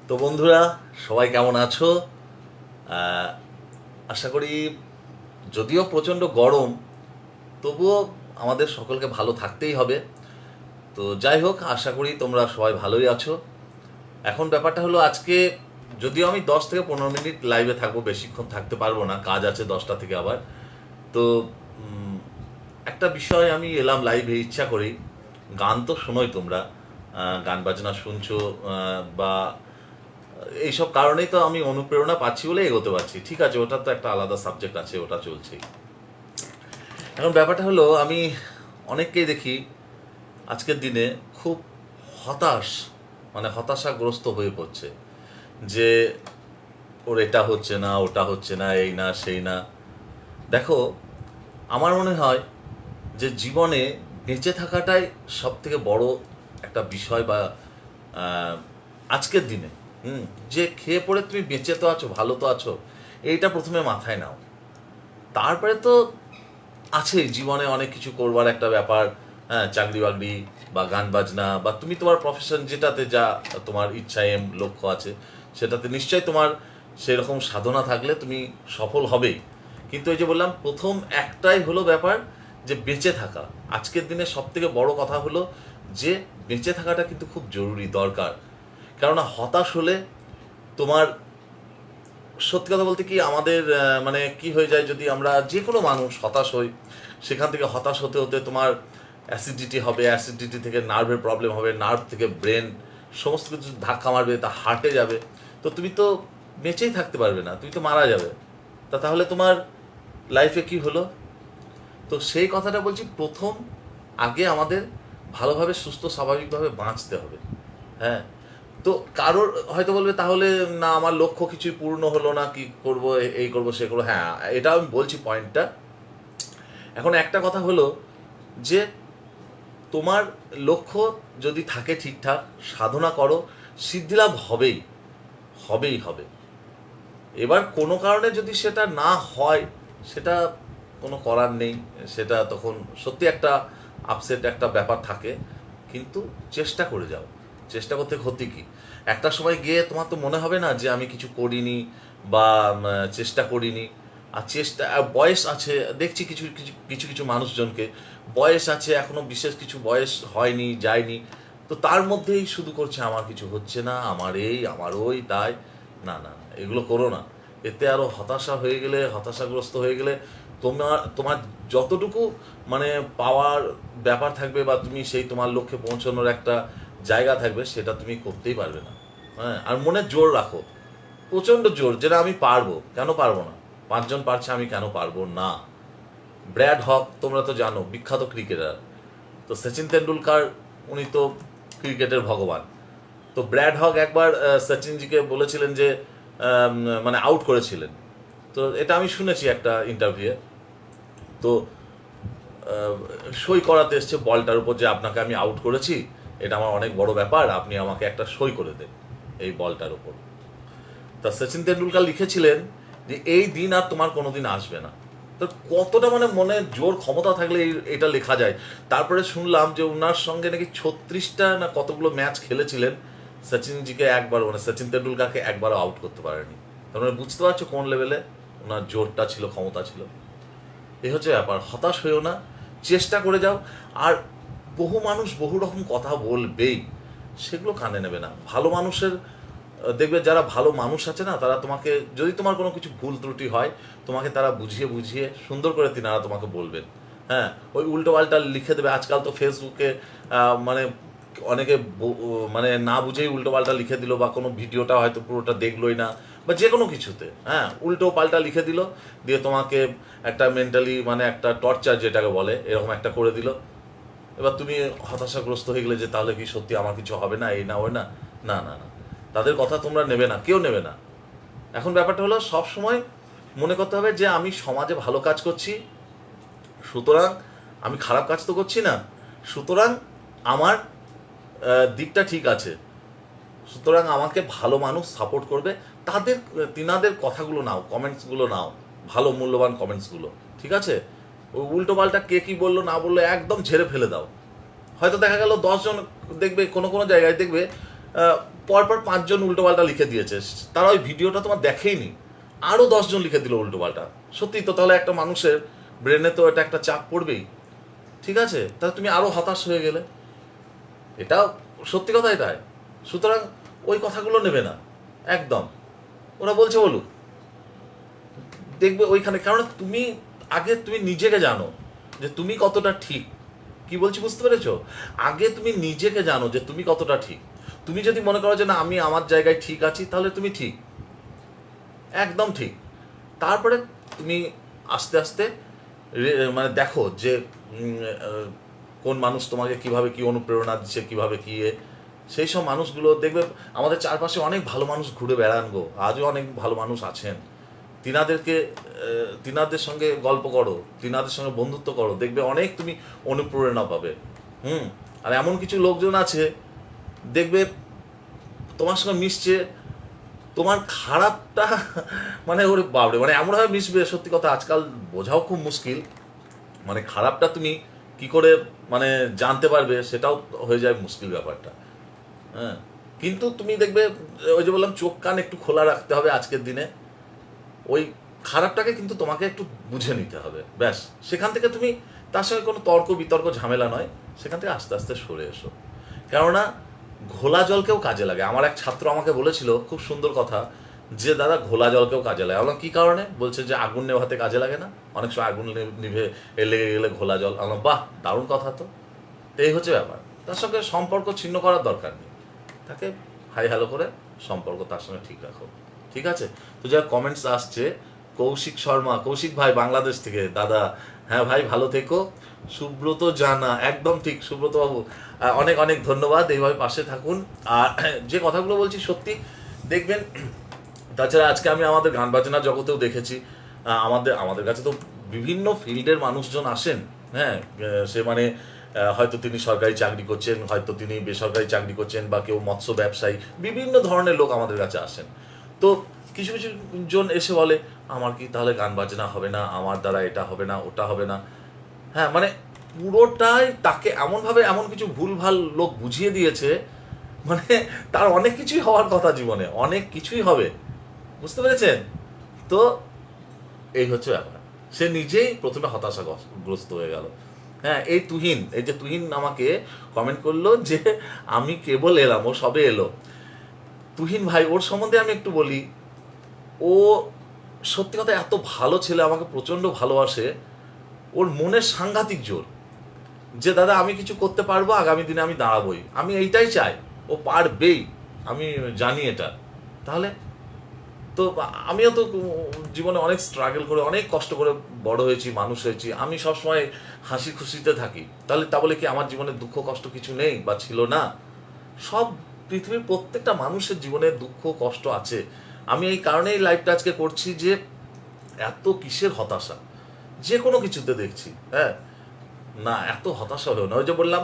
তো বন্ধুরা, সবাই কেমন আছো? আশা করি যদিও প্রচণ্ড গরম, তবুও আমাদের সকলকে ভালো থাকতেই হবে। তো যাই হোক, আশা করি তোমরা সবাই ভালোই আছো। এখন ব্যাপারটা হলো, আজকে যদিও আমি 10 থেকে 15 মিনিট লাইভে থাকবো, বেশিক্ষণ থাকতে পারবো না, কাজ আছে 10টা থেকে আবার। তো একটা বিষয় আমি এলাম লাইভে ইচ্ছা করেই। গান তো শোনোই তোমরা, গান বাজনা শুনছো, বা এইসব কারণেই তো আমি অনুপ্রেরণা পাচ্ছি বলে এগোতে পারছি। ঠিক আছে, ওটা তো একটা আলাদা সাবজেক্ট আছে, ওটা চলছেই। এখন ব্যাপারটা হলো, আমি অনেককেই দেখি আজকের দিনে খুব হতাশ, মানে হতাশাগ্রস্ত হয়ে পড়ছে যে ওর এটা হচ্ছে না, ওটা হচ্ছে না, এই না সেই না। দেখো, আমার মনে হয় যে জীবনে বেঁচে থাকাটাই সব থেকে বড় একটা বিষয়। বা আহ, আজকের দিনে যে খেয়ে পড়ে তুমি বেঁচে তো আছো, ভালো তো আছো, এইটা প্রথমে মাথায় নাও। তারপরে তো আছেই জীবনে অনেক কিছু করবার একটা ব্যাপার। হ্যাঁ, চাকরি বাকরি বা গান বাজনা, বা তুমি তোমার প্রফেশন যেটাতে যা তোমার ইচ্ছা, লক্ষ্য আছে, সেটাতে নিশ্চয়ই তোমার সেরকম সাধনা থাকলে তুমি সফল হবেই। কিন্তু এই যে বললাম, প্রথম একটাই হলো ব্যাপার, যে বেঁচে থাকা। আজকের দিনে সব থেকে বড় কথা হলো যে বেঁচে থাকাটা কিন্তু খুব জরুরি, দরকার। কেননা হতাশ হলে তোমার, সত্যি কথা বলতে কি, আমাদের মানে কি হয়ে যায়, যদি আমরা যে কোনো মানুষ হতাশ হই, সেখান থেকে হতাশ হতে হতে তোমার অ্যাসিডিটি হবে, অ্যাসিডিটি থেকে নার্ভের প্রবলেম হবে, নার্ভ থেকে ব্রেন, সমস্ত কিছু ধাক্কা মারবে, তা হার্টে যাবে। তো তুমি তো বেঁচেই থাকতে পারবে না, তুমি তো মারা যাবে। তাহলে তোমার লাইফে কি হলো? তো সেই কথাটা বলছি, প্রথম আগে আমাদের ভালোভাবে সুস্থ স্বাভাবিকভাবে বাঁচতে হবে। হ্যাঁ। তো কারোর হয়তো বলবে, তাহলে না আমার লক্ষ্য কিছুই পূর্ণ হলো না, কি করব, এই করব সে করবো। হ্যাঁ, এটা আমি বলছি পয়েন্টটা। এখন একটা কথা হলো যে তোমার লক্ষ্য যদি থাকে ঠিকঠাক, সাধনা করো, সিদ্ধিলাভ হবেই, হবেই হবে। এবার কোনো কারণে যদি সেটা না হয়, সেটা কোনো করার নেই। সেটা তখন সত্যি একটা আপসেট একটা ব্যাপার থাকে। কিন্তু চেষ্টা করে যাও, চেষ্টা করতে ক্ষতি কি? একটা সময় গিয়ে তোমার তো মনে হবে না যে আমি কিছু করিনি, বা চেষ্টা করিনি। আর চেষ্টা, বয়স আছে, দেখছি কিছু কিছু কিছু কিছু মানুষজনকে বয়স আছে, এখনো বিশেষ কিছু বয়স হয়নি, যায়নি, তো তার মধ্যেই শুধু করছে আমার কিছু হচ্ছে না, আমার এই আমার ওই তাই। না না না, এগুলো করো না। এতে আরো হতাশা হয়ে গেলে, হতাশাগ্রস্ত হয়ে গেলে তোমার তোমার যতটুকু মানে পাওয়ার ব্যাপার থাকবে, বা তুমি সেই তোমার লক্ষ্যে পৌঁছানোর একটা জায়গা থাকবে, সেটা তুমি করতেই পারবে না। হ্যাঁ, আর মনে জোর রাখো, প্রচণ্ড জোর, যেটা আমি পারবো, কেন পারবো না? 5 জন পারছে, আমি কেন পারবো না? ব্র্যাড হক তোমরা তো জানো, বিখ্যাত ক্রিকেটার। তো সচিন তেন্ডুলকার, উনি তো ক্রিকেটের ভগবান। তো ব্র্যাড হক একবার সচিনজিকে বলেছিলেন যে মানে আউট করেছিলেন। তো এটা আমি শুনেছি একটা ইন্টারভিউয়ে। তো সই করাতে এসছে বলটার উপর, যে আপনাকে আমি আউট করেছি, এটা আমার অনেক বড় ব্যাপার, আপনি আমাকে একটা সই করে দেন এই বলটার উপর। তা সচিন তেন্ডুলকার লিখেছিলেন যে এই দিন আর তোমার কোনোদিন আসবে না। তো কতটা মানে মনে জোর ক্ষমতা থাকলে এটা লেখা যায়। তারপরে শুনলাম যে ওনার সঙ্গে নাকি 36টা না কতগুলো ম্যাচ খেলেছিলেন, সচিনজিকে একবার, মানে সচিন তেন্ডুলকারকে একবারও আউট করতে পারেনি। তার মানে বুঝতে পারছো কোন লেভেলে ওনার জোরটা ছিল, ক্ষমতা ছিল। এই হচ্ছে ব্যাপার, হতাশ হয়েও না, চেষ্টা করে যাও। আর বহু মানুষ বহু রকম কথা বলবেই, সেগুলো কানে নেবে না। ভালো মানুষের, দেখবে যারা ভালো মানুষ আছে না, তারা তোমাকে, যদি তোমার কোনো কিছু ভুল ত্রুটি হয়, তোমাকে তারা বুঝিয়ে বুঝিয়ে সুন্দর করে তিনারা তোমাকে বলবেন। হ্যাঁ, ওই উল্টো পাল্টা লিখে দেবে। আজকাল তো ফেসবুকে মানে অনেকে মানে না বুঝেই উল্টো পাল্টা লিখে দিল, বা কোনো ভিডিওটা হয়তো পুরোটা দেখলোই না, বা যে কোনো কিছুতে হ্যাঁ উল্টো পাল্টা লিখে দিল, দিয়ে তোমাকে একটা মেন্টালি, মানে একটা টর্চার যেটাকে বলে, এরকম একটা করে দিল। এবার তুমি হতাশাগ্রস্ত হয়ে গেলে যে তাহলে কি সত্যি আমার কিছু হবে না, এই না ওই না। না না না, তাদের কথা তোমরা নেবে না, কেউ নেবে না। এখন ব্যাপারটা হলো, সব সময় মনে করতে হবে যে আমি সমাজে ভালো কাজ করছি, সুতরাং আমি খারাপ কাজ তো করছি না, সুতরাং আমার দিকটা ঠিক আছে, সুতরাং আমাকে ভালো মানুষ সাপোর্ট করবে। তাদের, তিনাদের কথাগুলো নাও, কমেন্টসগুলো নাও, ভালো মূল্যবান কমেন্টসগুলো। ঠিক আছে? ওই উল্টো পাল্টা কে কি বললো না বললো একদম ঝেড়ে ফেলে দাও। হয়তো দেখা গেল 10 জন দেখবে, কোনো কোনো জায়গায় দেখবে পরপর 5 জন উল্টোপাল্টা লিখে দিয়েছে, তারা ওই ভিডিওটা তোমার দেখেইনি, আরও 10 জন লিখে দিল উল্টোপাল্টা। সত্যি তো, তাহলে একটা মানুষের ব্রেনে তো এটা একটা চাপ পড়বেই, ঠিক আছে? তাহলে তুমি আরও হতাশ হয়ে গেলে, এটা সত্যি কথা এটাই। সুতরাং ওই কথাগুলো নেবে না একদম, ওরা বলছে বলুক, দেখবে ওইখানে। কারণ তুমি আগে তুমি নিজেকে জানো যে তুমি কতটা ঠিক। কি বলছি বুঝতে পেরেছো? আগে তুমি নিজেকে জানো যে তুমি কতটা ঠিক। তুমি যদি মনে করো যে না আমি আমার জায়গায় ঠিক আছি, তাহলে তুমি ঠিক, একদম ঠিক। তারপরে তুমি আস্তে আস্তে মানে দেখো যে কোন মানুষ তোমাকে কিভাবে কি অনুপ্রেরণা দিচ্ছে, কিভাবে কি সেই সব মানুষগুলো দেখবে। আমাদের চারপাশে অনেক ভালো মানুষ ঘুরে বেড়ান গো, আজও অনেক ভালো মানুষ আছেন। তিনাদের সঙ্গে গল্প করো, তিনাদের সঙ্গে বন্ধুত্ব করো, দেখবে অনেক তুমি অনুপ্রেরণা পাবে। আর এমন কিছু লোকজন আছে দেখবে তোমার সঙ্গে মিশছে, তোমার খারাপটা মানে ওরে বাবরে, মানে এমনভাবে মিশবে, সত্যি কথা আজকাল বোঝাও খুব মুশকিল। মানে খারাপটা তুমি কি করে মানে জানতে পারবে, সেটাও হয়ে যায় মুশকিল ব্যাপারটা। হ্যাঁ, কিন্তু তুমি দেখবে ওই যে বললাম, চোখ কান একটু খোলা রাখতে হবে আজকের দিনে। ওই খারাপটাকে কিন্তু তোমাকে একটু বুঝে নিতে হবে, ব্যাস। সেখান থেকে তুমি তার সঙ্গে কোনো তর্ক বিতর্ক ঝামেলা নয়, সেখান থেকে আস্তে আস্তে সরে এসো। কেননা ঘোলা জলকেও কাজে লাগে। আমার এক ছাত্র আমাকে বলেছিল খুব সুন্দর কথা, যে দাদা ঘোলা জলকেও কাজে লাগে। বললাম কী কারণে? বলছে যে আগুন নেভাতে কাজে লাগে না, অনেক সময় আগুন নিভে লেগে গেলে ঘোলা জল। বললাম বাহ, দারুণ কথা তো। এই হচ্ছে ব্যাপার। তার সঙ্গে সম্পর্ক ছিন্ন করার দরকার নেই, তাকে হাই হ্যালো করে সম্পর্ক তার সঙ্গে ঠিক রাখো, ঠিক আছে? তো যা কমেন্টস আসছে, কৌশিক শর্মা, কৌশিক ভাই বাংলাদেশ থেকে, দাদা হ্যাঁ ভাই ভালো থেকো। সুব্রত জানা, একদম ঠিক সুব্রত বাবু, অনেক অনেক ধন্যবাদ, এইভাবে পাশে থাকুন। আর যে কথাগুলো বলছি সত্যি দেখবেন। তাছাড়া আজকে আমি আমাদের গান বাজনা জগতেও দেখেছি, আমাদের কাছে তো বিভিন্ন ফিল্ডের মানুষজন আসেন। হ্যাঁ, সে মানে হয়তো তিনি সরকারি চাকরি করছেন, হয়তো তিনি বেসরকারি চাকরি করছেন, বা কেউ মৎস্য ব্যবসায়ী, বিভিন্ন ধরনের লোক আমাদের কাছে আসেন। তো কিছু কিছু জন এসে বলে আমার কি তাহলে গান বাজনা হবে না, আমার দ্বারা এটা হবে না, ওটা হবে না। হ্যাঁ, মানে পুরোটাই তাকে এমনভাবে এমন কিছু ভুলভাল লোক বুঝিয়ে দিয়েছে, মানে তার অনেক কিছুই হওয়ার কথা, জীবনে অনেক কিছুই হবে, বুঝতে পেরেছেন? তো এই হচ্ছে ব্যাপার। সে নিজেই প্রথমে হতাশাগ্রস্ত হয়ে গেল। হ্যাঁ, এই যে তুহিন আমাকে কমেন্ট করলো যে আমি কেবল এলাম, ও সবে এলো। তুহিন ভাই, ওর সম্বন্ধে আমি একটু বলি। ও সত্যি কথা এত ভালো ছেলে, আমাকে প্রচণ্ড ভালোবাসে। ওর মনের সাংঘাতিক জোর, যে দাদা আমি কিছু করতে পারবো, আগামী দিনে আমি দাঁড়াবোই, আমি এইটাই চাই। ও পারবেই, আমি জানি এটা। তাহলে তো আমিও তো জীবনে অনেক স্ট্রাগল করে, অনেক কষ্ট করে বড় হয়েছি, মানুষ হয়েছি। আমি সবসময় হাসি খুশিতে থাকি, তাহলে তা বলে কি আমার জীবনে দুঃখ কষ্ট কিছু নেই বা ছিল না? সব পৃথিবীর প্রত্যেকটা মানুষের জীবনে দুঃখ কষ্ট আছে। আমি এই কারণেই লাইভটা আজকে করছি, যে এত কিসের হতাশা যে কোনো কিছুতে দেখছি। হ্যাঁ, না এত হতাশা হলেও না। ওই যে বললাম,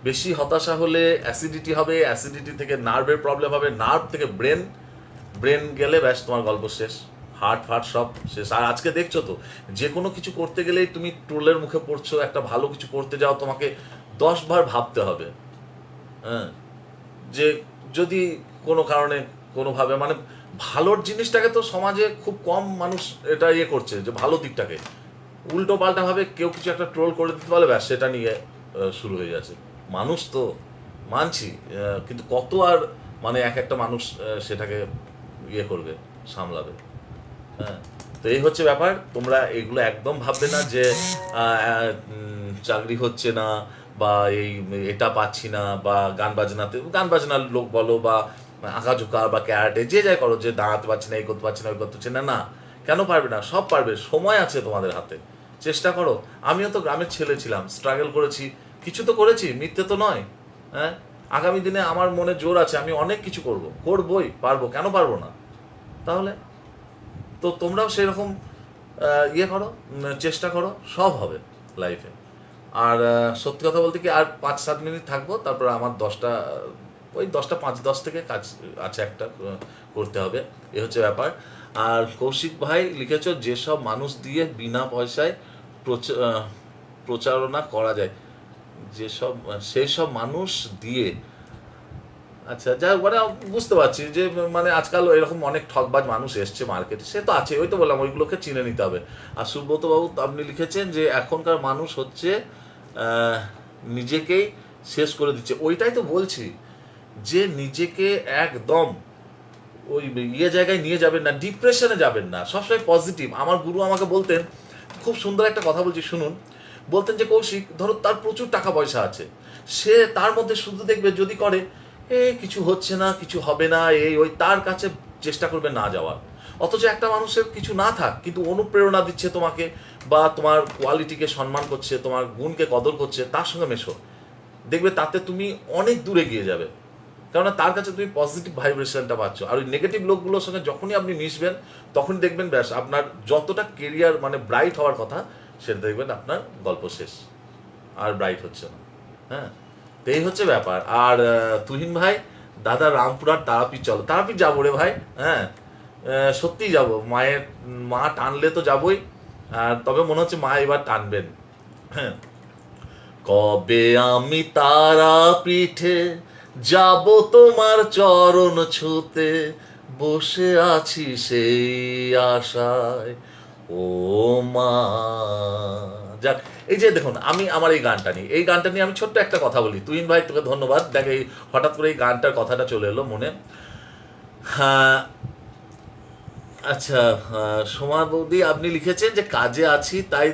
বেশি হতাশা হলে অ্যাসিডিটি হবে, অ্যাসিডিটি থেকে নার্ভের প্রবলেম হবে, নার্ভ থেকে ব্রেন গেলে ব্যাস তোমার গল্প শেষ, হার্ট ফার্ট সব শেষ। আর আজকে দেখছো তো, যে কোনো কিছু করতে গেলেই তুমি ট্রোলের মুখে পড়ছো। একটা ভালো কিছু করতে যাও, তোমাকে 10 বার ভাবতে হবে। হ্যাঁ, যে যদি কোনো কারণে কোনোভাবে মানে ভালোর জিনিসটাকে তো সমাজে খুব কম মানুষ এটা করছে, যে ভালো দিকটাকে উল্টো পাল্টাভাবে কেউ কিছু একটা ট্রোল করে দিতে পারলে ব্যাস সেটা নিয়ে শুরু হয়ে যাচ্ছে। মানুষ তো মানছি, কিন্তু কত আর মানে এক একটা মানুষ সেটাকে করবে, সামলাবে। হ্যাঁ, তো এই হচ্ছে ব্যাপার। তোমরা এগুলো একদম ভাববে না যে চাকরি হচ্ছে না, বা এটা পাচ্ছি না, বা গান বাজনার লোক বলো, বা আঁকাঝোঁকা বা ক্যারাটে যে যাই করো, যে দাঁড়াতে পারছি না, এই করতে পারছি না, ওই করতে পারছি না। না, কেন পারবে না? সব পারবে, সময় আছে তোমাদের হাতে, চেষ্টা করো। আমিও তো গ্রামের ছেলে ছিলাম, স্ট্রাগল করেছি, কিছু তো করেছি, মিথ্যে তো নয়। হ্যাঁ, আগামী দিনে আমার মনে জোর আছে, আমি অনেক কিছু করবই, পারবো, কেন পারবো না? তাহলে তো তোমরাও সেরকম করো, চেষ্টা করো, সব হবে লাইফে। আর সত্যি কথা বলতে কি, আর 5-7 মিনিট থাকবো, তারপর আমার 10টা, ওই 10টা 5-10 থেকে কাজ আছে একটা করতে হবে। এ হচ্ছে ব্যাপার। আর কৌশিক ভাই লিখেছ, যেসব মানুষ দিয়ে বিনা পয়সায় প্রচারণা করা যায়, সেই সব মানুষ দিয়ে আচ্ছা, যাই হোক, মানে বুঝতে পারছি যে মানে আজকাল এরকম অনেক ঠকবাজ মানুষ এসছে মার্কেটে, সে তো আছে, ওই তো বললাম ওইগুলোকে চিনে নিতে হবে। আর সুব্রত বাবু আপনি লিখেছেন যে এখনকার মানুষ হচ্ছে আহ, নিজেকেই শেষ করে দিচ্ছে, ওইটাই তো বলছি যে নিজেকে একদম ওই জায়গায় নিয়ে যাবেন না, ডিপ্রেশনে যাবেন না, সবসময় পজিটিভ। আমার গুরু আমাকে বলতেন, খুব সুন্দর একটা কথা বলছি শুনুন, বলতেন যে কৌশিক, ধরো তার প্রচুর টাকা পয়সা আছে, সে তার মধ্যে শুধু দেখবে যদি করে কিছু হচ্ছে না, কিছু হবে না, এই ওই, তার কাছে চেষ্টা করবে না যাওয়ার। অথচ একটা মানুষের কিছু না থাক কিন্তু অনুপ্রেরণা দিচ্ছে তোমাকে, বা তোমার কোয়ালিটিকে সম্মান করছে, তোমার গুণকে কদর করছে, তার সঙ্গে মেশো, দেখবে তাতে তুমি অনেক দূরে গিয়ে যাবে। কেননা তার কাছে তুমি পজিটিভ ভাইব্রেশনটা পাচ্ছ। আর ওই নেগেটিভ লোকগুলোর সঙ্গে যখনই আপনি মিশবেন, তখনই দেখবেন ব্যাস আপনার যতটা কেরিয়ার মানে ব্রাইট হওয়ার কথা, সেটা দেখবেন আপনার গল্প শেষ, আর ব্রাইট হচ্ছে না। হ্যাঁ, তো এই হচ্ছে ব্যাপার। আর তুহিন ভাই, দাদা রামপুরহাট তারাপীঠ চলো, তারাপীঠ যাবো রে ভাই। হ্যাঁ, সত্যিই যাবো, মা টানলে তো যাবোই। আর তবে মনে হচ্ছে মা এবার টানবেন। হ্যাঁ, কবে আমি তারাপীঠে যাব তোমার চরণ ছুতে, বসে আছি সেই আশায়, ও মা। যাক, এই যে দেখুন, আমি আমার এই গানটা নিয়ে আমি ছোট্ট একটা কথা বলি। তুহিন ভাই, তোকে ধন্যবাদ। দেখ, এই হঠাৎ করে এই গানটার কথাটা চলে এলো মনে। হ্যাঁ, আচ্ছা, সোমা বৌদি আপনি লিখেছেন যে কাজে আছি তাই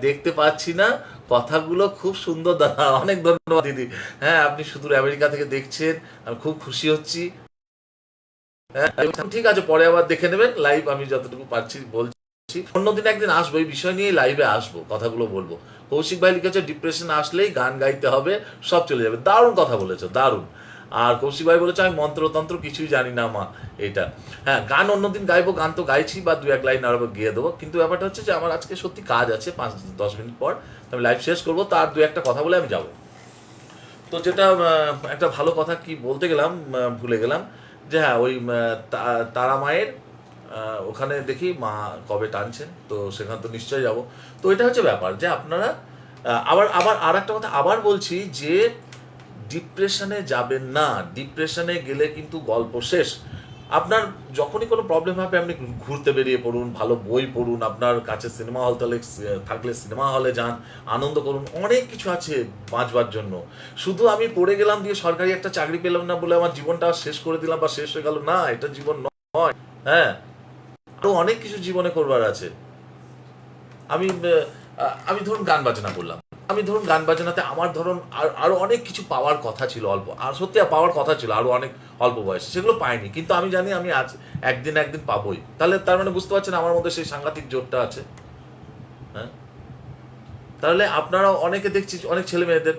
দেখতে পাচ্ছি না, কথাগুলো খুব সুন্দর দাদা, অনেক ধন্যবাদ দিদি। হ্যাঁ, আপনি সুদূর আমেরিকা থেকে দেখছেন, আমি খুব খুশি হচ্ছি। হ্যাঁ, ঠিক আছে, পরে আবার দেখে নেবেন লাইভ, আমি যতটুকু পারছি বলছি। অন্যদিন একদিন আসবো, এই বিষয় নিয়ে লাইভে আসবো, কথাগুলো বলবো। কৌশিক ভাই লিখেছে ডিপ্রেশন আসলেই গান গাইতে হবে, সব চলে যাবে। দারুণ কথা বলেছো, দারুণ। আর কৌশিক ভাই বলেছে আমি মন্ত্রতন্ত্র কিছুই জানি না মা, এটা। হ্যাঁ, গান অন্যদিন গাইবো, গান তো গাইছি, বা দু এক লাইন আরো গিয়ে দেবো, কিন্তু ব্যাপারটা হচ্ছে যে আমার আজকে সত্যি কাজ আছে, 5-10 মিনিট পর আমি লাইভ শেষ করবো, তার দু একটা কথা বলে আমি যাবো। তো যেটা একটা ভালো কথা কি বলতে গেলাম, ভুলে গেলাম, যে হ্যাঁ, ওই তারা মায়ের ওখানে দেখি মা কবে টানছেন, তো সেখানে তো নিশ্চয়ই যাব। তো এটা হচ্ছে ব্যাপার যে আপনারা আবার আবার আর একটা কথা আবার বলছি যে ডিপ্রেশনে যাবেন না, ডিপ্রেশনে গেলে কিন্তু গল্প শেষ। আপনার যখনই কোনো প্রবলেম হবে, আপনি ঘুরতে বেরিয়ে পড়ুন, ভালো বই পড়ুন, আপনার কাছে সিনেমা হল থাকলে সিনেমা হলে যান, আনন্দ করুন, অনেক কিছু আছে বাঁচবার জন্য। শুধু আমি পড়ে গেলাম দিয়ে সরকারি একটা চাকরি পেলাম না বলে আমার জীবনটা শেষ করে দিলাম বা শেষ হয়ে গেল, না, এটা জীবন নয়। হ্যাঁ, আরো অনেক কিছু জীবনে করবার আছে। আমি আমি ধরুন গান বাজনা করলাম, আমি ধরুন গান বাজনাতে আমার ধরুন আরো অনেক কিছু পাওয়ার কথা ছিল, অল্প, আর সত্যি পাওয়ার কথা ছিল আরো অনেক অল্প বয়সে, সেগুলো পাইনি, কিন্তু আমি জানি আমি আজ একদিন একদিন পাবোই। তাহলে তার মানে বুঝতে পারছেন আমার মধ্যে সেই সাংঘাতিক জোরটা আছে। হ্যাঁ, তাহলে আপনারা অনেকে দেখছি, অনেক ছেলে মেয়েদের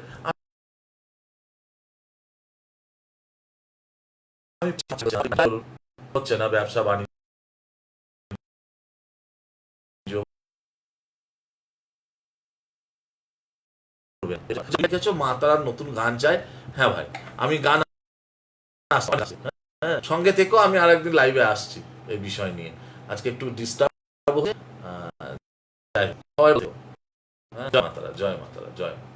হচ্ছে না, ব্যবসা বাণিজ্য, মা তারার নতুন গান চায়। হ্যাঁ ভাই, আমি গান হ্যাঁ, সঙ্গে থেকেও আমি আরেকদিন লাইভে আসছি এই বিষয় নিয়ে। আজকে একটু ডিস্টার্ব হচ্ছে। জয় মাতারা, জয় মাতারা, জয় মা।